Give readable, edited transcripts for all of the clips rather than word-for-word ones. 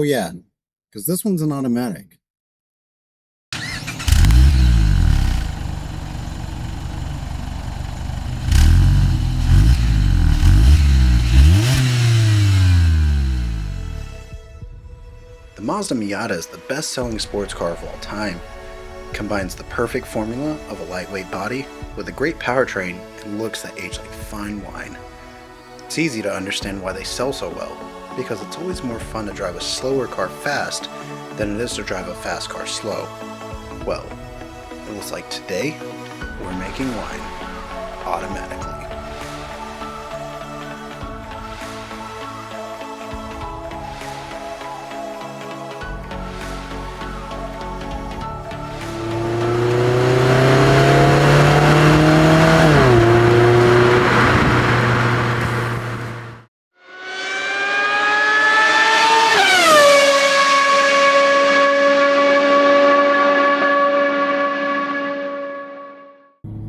yeah, because this one's an automatic. The Mazda Miata is the best-selling sports car of all time. It combines the perfect formula of a lightweight body with a great powertrain and looks that age like fine wine. It's easy to understand why they sell so well, because it's always more fun to drive a slower car fast than it is to drive a fast car slow. Well, it looks like today we're making wine automatically.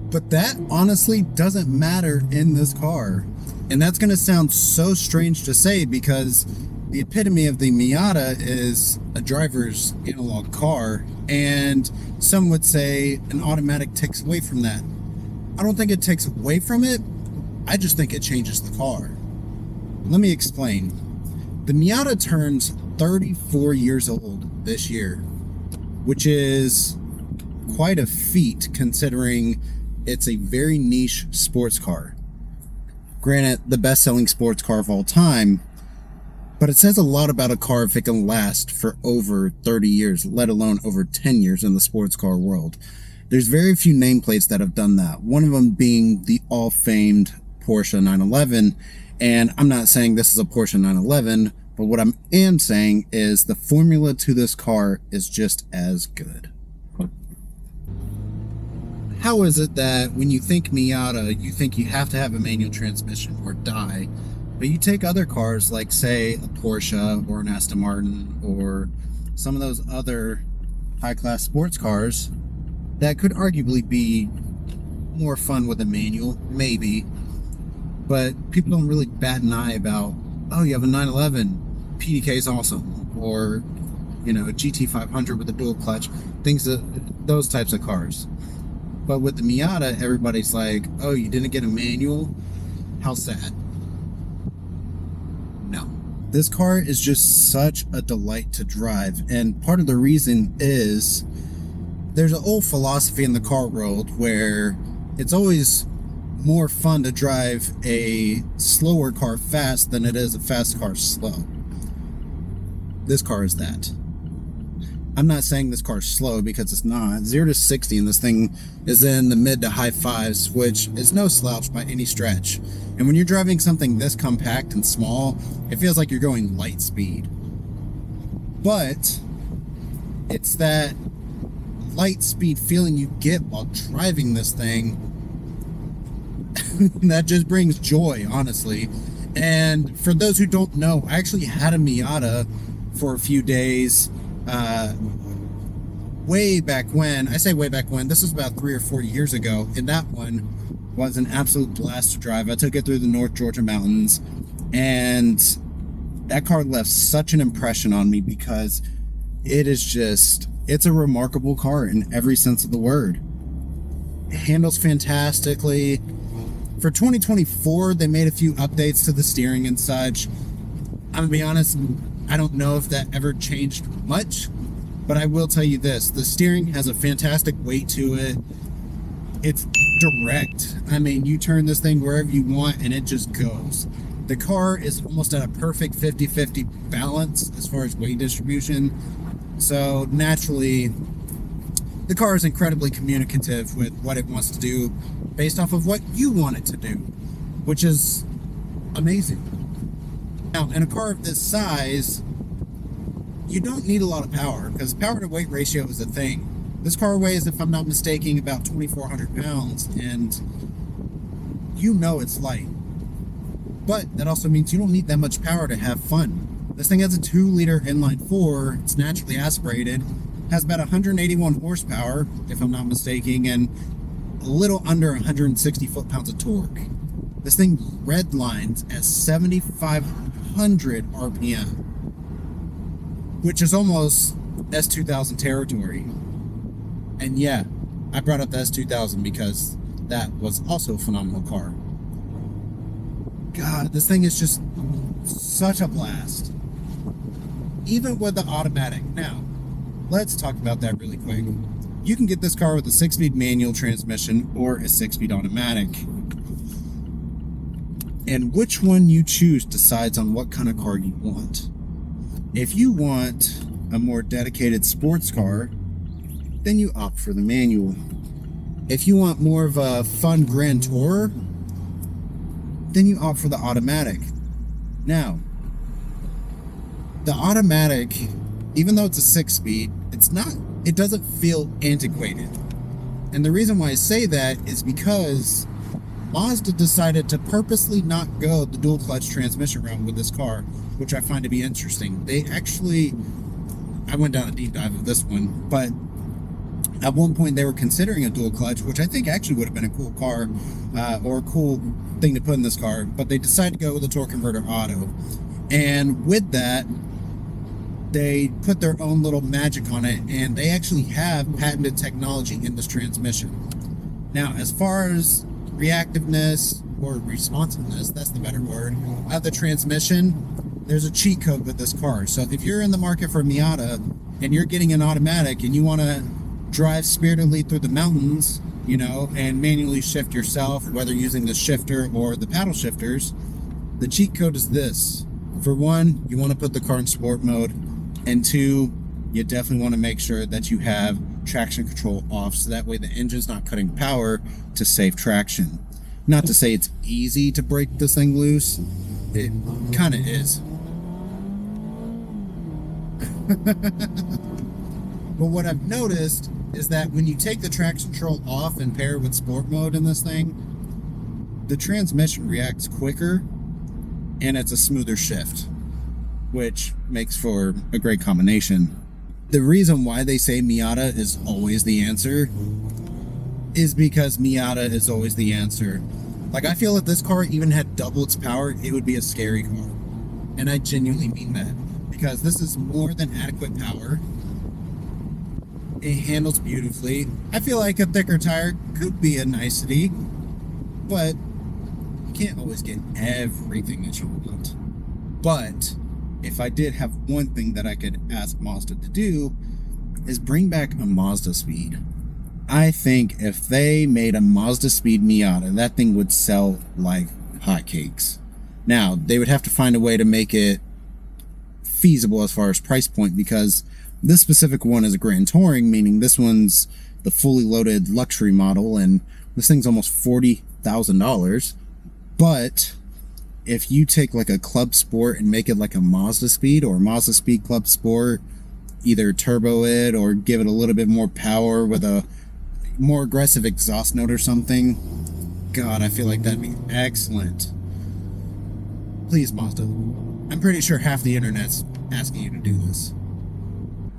But that honestly doesn't matter in this car. And that's going to sound so strange to say because the epitome of the Miata is a driver's analog car, and some would say an automatic takes away from that. I don't think it takes away from it. I just think it changes the car. Let me explain. The Miata turns 34 years old this year, which is quite a feat considering it's a very niche sports car. Granted, the best-selling sports car of all time, but it says a lot about a car if it can last for over 30 years, let alone over 10 years in the sports car world. There's very few nameplates that have done that, one of them being the all-famed Porsche 911, and I'm not saying this is a Porsche 911, but what I am saying is the formula to this car is just as good. How is it that when you think Miata, you think you have to have a manual transmission or die, but you take other cars like, say, a Porsche or an Aston Martin or some of those other high-class sports cars that could arguably be more fun with a manual, maybe, but people don't really bat an eye about, oh, you have a 911, PDK is awesome, or, a GT500 with a dual clutch, those types of cars. But with the Miata, everybody's like, oh, you didn't get a manual? How sad. No. This car is just such a delight to drive. And part of the reason is there's an old philosophy in the car world where it's always more fun to drive a slower car fast than it is a fast car slow. This car is that. I'm not saying this car's slow because it's not. 0 to 60 and this thing is in the mid to high fives, which is no slouch by any stretch. And when you're driving something this compact and small, it feels like you're going light speed. But it's that light speed feeling you get while driving this thing that just brings joy, honestly. And for those who don't know, I actually had a Miata for a few days way back when. I say way back when, this was about 3 or 4 years ago, and that one was an absolute blast to drive. I took it through the North Georgia mountains, and that car left such an impression on me because it's a remarkable car in every sense of the word. It handles fantastically. For 2024, they made a few updates to the steering and such. I'm gonna be honest, I don't know if that ever changed much, but I will tell you this. The steering has a fantastic weight to it. It's direct. I mean, you turn this thing wherever you want and it just goes. The car is almost at a perfect 50-50 balance as far as weight distribution. So naturally, the car is incredibly communicative with what it wants to do based off of what you want it to do, which is amazing. Now, in a car of this size, you don't need a lot of power because power to weight ratio is a thing. This car weighs, if I'm not mistaken, about 2,400 pounds, and it's light. But that also means you don't need that much power to have fun. This thing has a 2-liter inline-4, it's naturally aspirated, has about 181 horsepower, if I'm not mistaken, and a little under 160 foot-pounds of torque. This thing redlines at 7,500 RPM. which is almost S2000 territory. And yeah, I brought up the S2000 because that was also a phenomenal car. God, this thing is just such a blast. Even with the automatic. Now, let's talk about that really quick. You can get this car with a 6-speed manual transmission or a 6-speed automatic. And which one you choose decides on what kind of car you want. If you want a more dedicated sports car, then you opt for the manual. If you want more of a fun grand tourer, then you opt for the automatic. Now, the automatic, even though it's a 6-speed, it doesn't feel antiquated. And the reason why I say that is because Mazda decided to purposely not go the dual clutch transmission route with this car, which I find to be interesting. I went down a deep dive of this one, but at one point they were considering a dual clutch, which I think actually would have been a cool car, or a cool thing to put in this car, but they decided to go with a torque converter auto. And with that, they put their own little magic on it, and they actually have patented technology in this transmission. Now, as far as reactiveness or responsiveness, that's the better word, of the transmission, there's a cheat code with this car. So if you're in the market for a Miata and you're getting an automatic and you want to drive spiritedly through the mountains, and manually shift yourself, whether using the shifter or the paddle shifters, the cheat code is this. For one, you want to put the car in sport mode, and two, you definitely want to make sure that you have traction control off, so that way the engine's not cutting power to save traction. Not to say it's easy to break this thing loose, it kind of is. But what I've noticed is that when you take the traction control off and pair it with sport mode in this thing, the transmission reacts quicker and it's a smoother shift, which makes for a great combination. The reason why they say Miata is always the answer is because Miata is always the answer. Like, I feel if this car even had double its power, it would be a scary car. And I genuinely mean that, because this is more than adequate power. It handles beautifully. I feel like a thicker tire could be a nicety, but you can't always get everything that you want. But if I did have one thing that I could ask Mazda to do, is bring back a Mazda Speed. I think if they made a Mazda Speed Miata, that thing would sell like hotcakes. Now, they would have to find a way to make it feasible as far as price point, because this specific one is a Grand Touring, meaning this one's the fully loaded luxury model, and this thing's almost $40,000. But if you take like a Club Sport and make it like a Mazda Speed or Mazda Speed Club Sport, either turbo it or give it a little bit more power with a more aggressive exhaust note or something, God, I feel like that'd be excellent. Please, Mazda. I'm pretty sure half the internet's asking you to do this.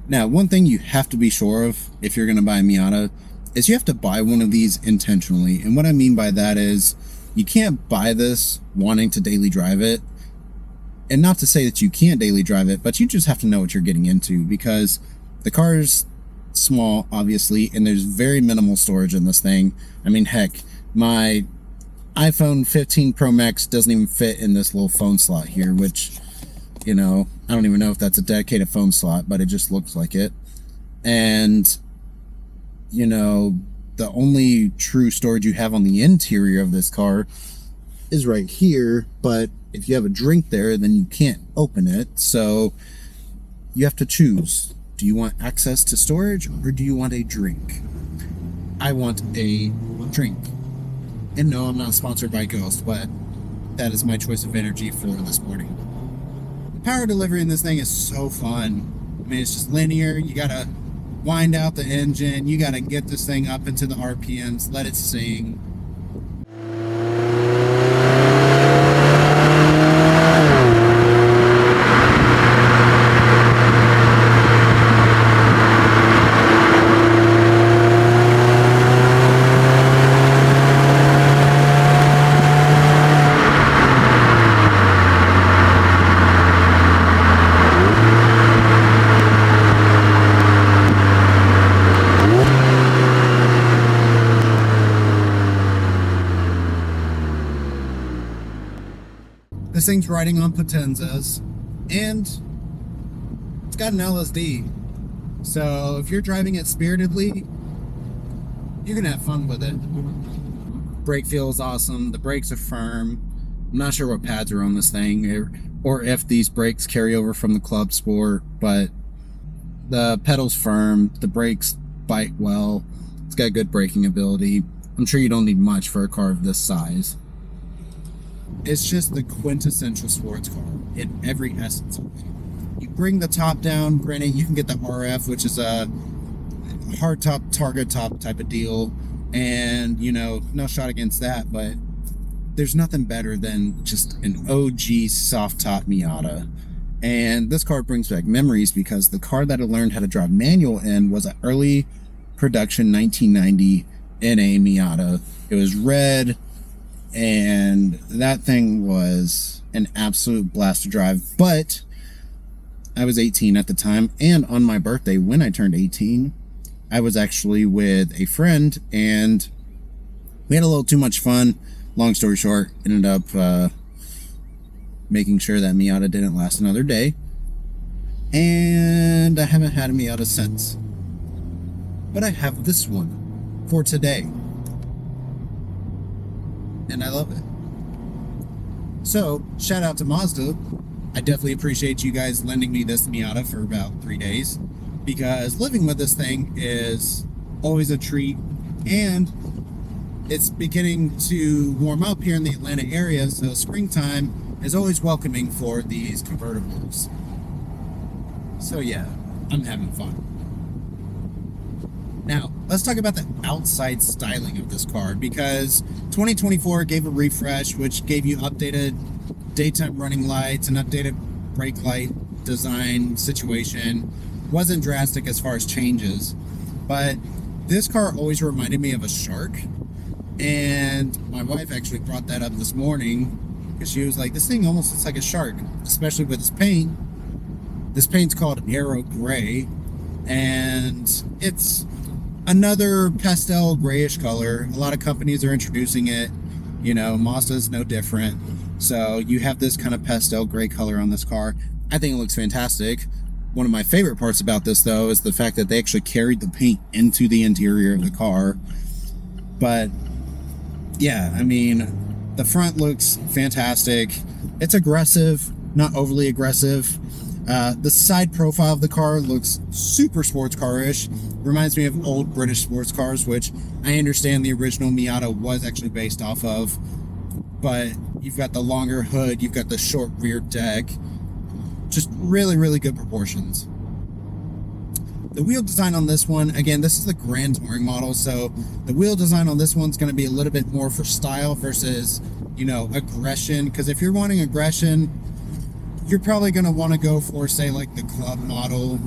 Now, one thing you have to be sure of if you're going to buy a Miata is you have to buy one of these intentionally. And what I mean by that is you can't buy this wanting to daily drive it. And not to say that you can't daily drive it, but you just have to know what you're getting into, because the car is small, obviously, and there's very minimal storage in this thing. I mean, heck, my iPhone 15 Pro Max doesn't even fit in this little phone slot here, which, I don't even know if that's a dedicated phone slot, but it just looks like it. And, the only true storage you have on the interior of this car is right here, but if you have a drink there, then you can't open it. So you have to choose. Do you want access to storage, or do you want a drink? I want a drink. And no, I'm not sponsored by Ghost, but that is my choice of energy for this morning. The power delivery in this thing is so fun. I mean, it's just linear. You gotta wind out the engine. You gotta get this thing up into the RPMs, let it sing. thing's riding on Potenzas, and it's got an LSD. So if you're driving it spiritedly, you're gonna have fun with it. Brake feels awesome. The brakes are firm. I'm not sure what pads are on this thing, or if these brakes carry over from the Club Sport, but the pedal's firm. The brakes bite well. It's got good braking ability. I'm sure you don't need much for a car of this size. It's just the quintessential sports car in every essence of it. You bring the top down, granted you can get the RF, which is a hard top, target top type of deal, and no shot against that, but there's nothing better than just an OG soft top Miata. And this car brings back memories because the car that I learned how to drive manual in was an early production 1990 NA Miata. It was red, and that thing was an absolute blast to drive. But I was 18 at the time, and on my birthday, when I turned 18, I was actually with a friend, and we had a little too much fun. Long story short, ended up making sure that Miata didn't last another day, and I haven't had a Miata since. But I have this one for today, and I love it. So, shout out to Mazda. I definitely appreciate you guys lending me this Miata for about 3 days, because living with this thing is always a treat, and it's beginning to warm up here in the Atlanta area, so springtime is always welcoming for these convertibles. So yeah, I'm having fun. Now, let's talk about the outside styling of this car, because 2024 gave a refresh, which gave you updated daytime running lights and updated brake light design situation. Wasn't drastic as far as changes, but this car always reminded me of a shark, and my wife actually brought that up this morning, because she was like, this thing almost looks like a shark, especially with its paint. This paint's called Aero Gray, and it's another pastel grayish color. A lot of companies are introducing it. Mazda's no different. So you have this kind of pastel gray color on this car. I think it looks fantastic. One of my favorite parts about this, though, is the fact that they actually carried the paint into the interior of the car. But yeah, I mean, the front looks fantastic. It's aggressive, not overly aggressive. The side profile of the car looks super sports car-ish. Reminds me of old British sports cars, which I understand the original Miata was actually based off of. But you've got the longer hood, you've got the short rear deck. Just really, really good proportions. The wheel design on this one, again, this is the Grand Touring model, so the wheel design on this one's going to be a little bit more for style versus, aggression. Because if you're wanting aggression, you're probably going to want to go for, say, like the Club model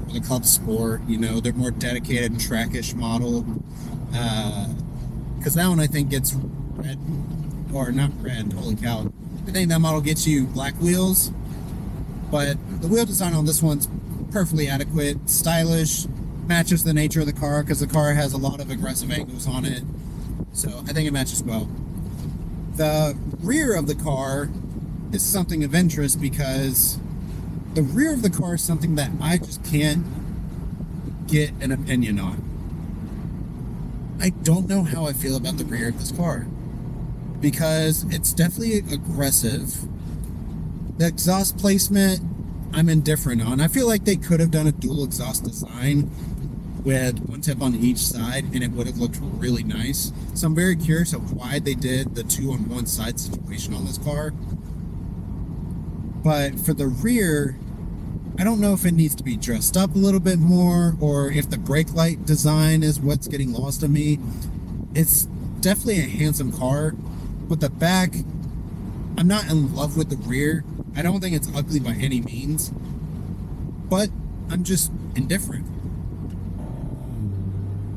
or the Club Sport. They're more dedicated and trackish model. Because that one, I think, gets red, or not red, holy cow. I think that model gets you black wheels. But the wheel design on this one's perfectly adequate, stylish, matches the nature of the car, because the car has a lot of aggressive angles on it. So I think it matches well. The rear of the car is something of interest, because the rear of the car is something that I just can't get an opinion on. I don't know how I feel about the rear of this car, because it's definitely aggressive. The exhaust placement, I'm indifferent on. I feel like they could have done a dual exhaust design with one tip on each side, and it would have looked really nice. So I'm very curious of why they did the two on one side situation on this car. But for the rear, I don't know if it needs to be dressed up a little bit more, or if the brake light design is what's getting lost on me. It's definitely a handsome car, but the back, I'm not in love with the rear. I don't think it's ugly by any means, but I'm just indifferent.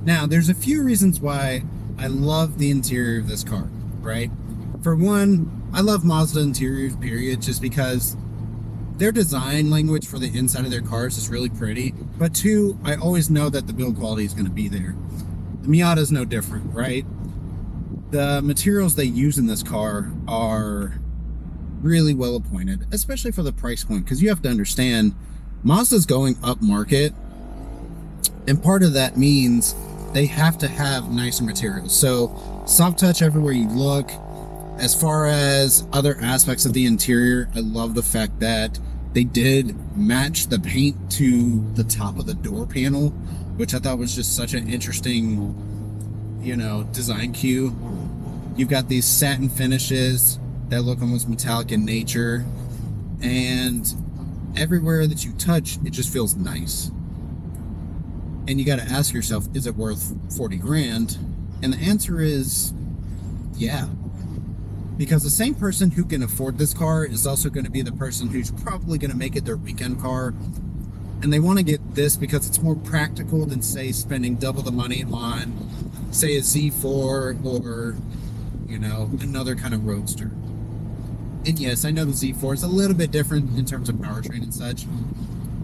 Now, there's a few reasons why I love the interior of this car, right? For one, I love Mazda interiors, period, just because their design language for the inside of their cars is really pretty. But two, I always know that the build quality is going to be there. The Miata is no different, right? The materials they use in this car are really well appointed, especially for the price point, because you have to understand Mazda's going up market, and part of that means they have to have nicer materials. So soft touch everywhere you look. As far as other aspects of the interior, I love the fact that they did match the paint to the top of the door panel, which I thought was just such an interesting, design cue. You've got these satin finishes that look almost metallic in nature, and everywhere that you touch, it just feels nice. And you got to ask yourself, is it worth 40 grand? And the answer is yeah. Because the same person who can afford this car is also going to be the person who's probably going to make it their weekend car. And they want to get this because it's more practical than, say, spending double the money on, say, a Z4 or, another kind of roadster. And yes, I know the Z4 is a little bit different in terms of powertrain and such.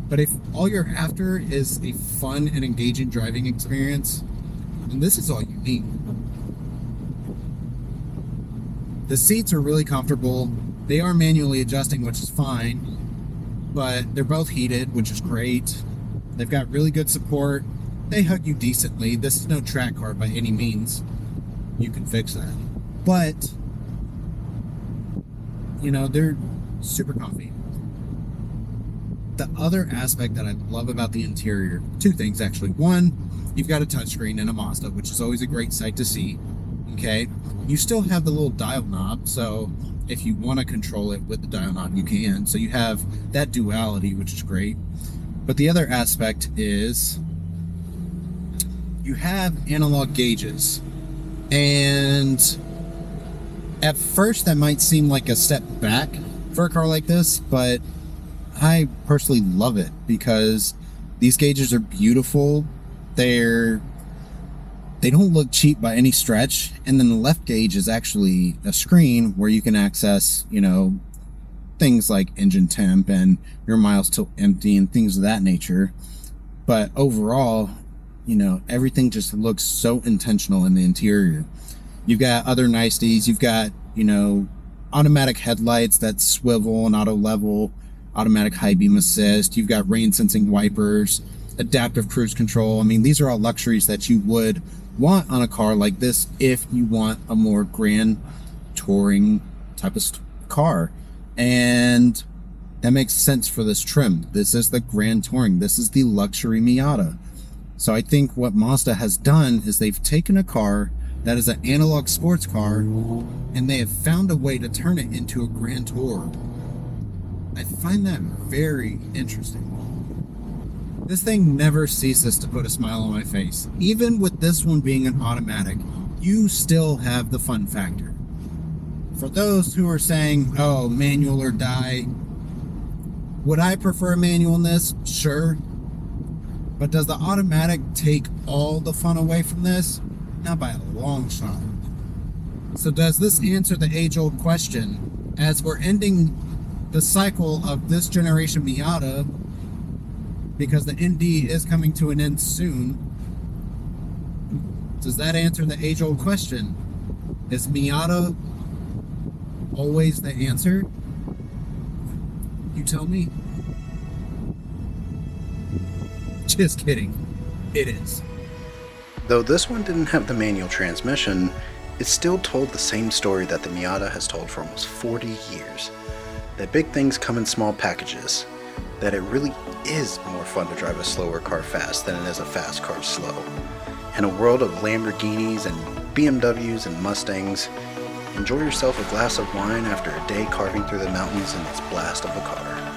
But if all you're after is a fun and engaging driving experience, then this is all you need. The seats are really comfortable. They are manually adjusting, which is fine, but they're both heated, which is great. They've got really good support. They hug you decently. This is no track car by any means. You can fix that. But, they're super comfy. The other aspect that I love about the interior, two things actually. One, you've got a touchscreen in a Mazda, which is always a great sight to see. Okay, you still have the little dial knob, so if you want to control it with the dial knob, you can. So you have that duality, which is great. But the other aspect is you have analog gauges. And at first that might seem like a step back for a car like this, but I personally love it because these gauges are beautiful. They don't look cheap by any stretch. And then the left gauge is actually a screen where you can access, things like engine temp and your miles till empty and things of that nature. But overall, everything just looks so intentional in the interior. You've got other niceties. You've got, automatic headlights that swivel and auto level, automatic high beam assist. You've got rain sensing wipers, adaptive cruise control. I mean, these are all luxuries that you would want on a car like this if you want a more grand touring type of car. And that makes sense for this trim. This is the grand touring. This is the luxury Miata. So I think what Mazda has done is they've taken a car that is an analog sports car and they have found a way to turn it into a grand tour. I find that very interesting. This thing never ceases to put a smile on my face. Even with this one being an automatic, you still have the fun factor. For those who are saying, oh, manual or die, would I prefer a manual in this? Sure. But does the automatic take all the fun away from this? Not by a long shot. So does this answer the age-old question, as we're ending the cycle of this generation Miata, because the ND is coming to an end soon, does that answer the age-old question? Is Miata always the answer? You tell me. Just kidding. It is. Though this one didn't have the manual transmission, it still told the same story that the Miata has told for almost 40 years. That big things come in small packages. That it really is more fun to drive a slower car fast than it is a fast car slow. In a world of Lamborghinis and BMWs and Mustangs, enjoy yourself a glass of wine after a day carving through the mountains in this blast of a car.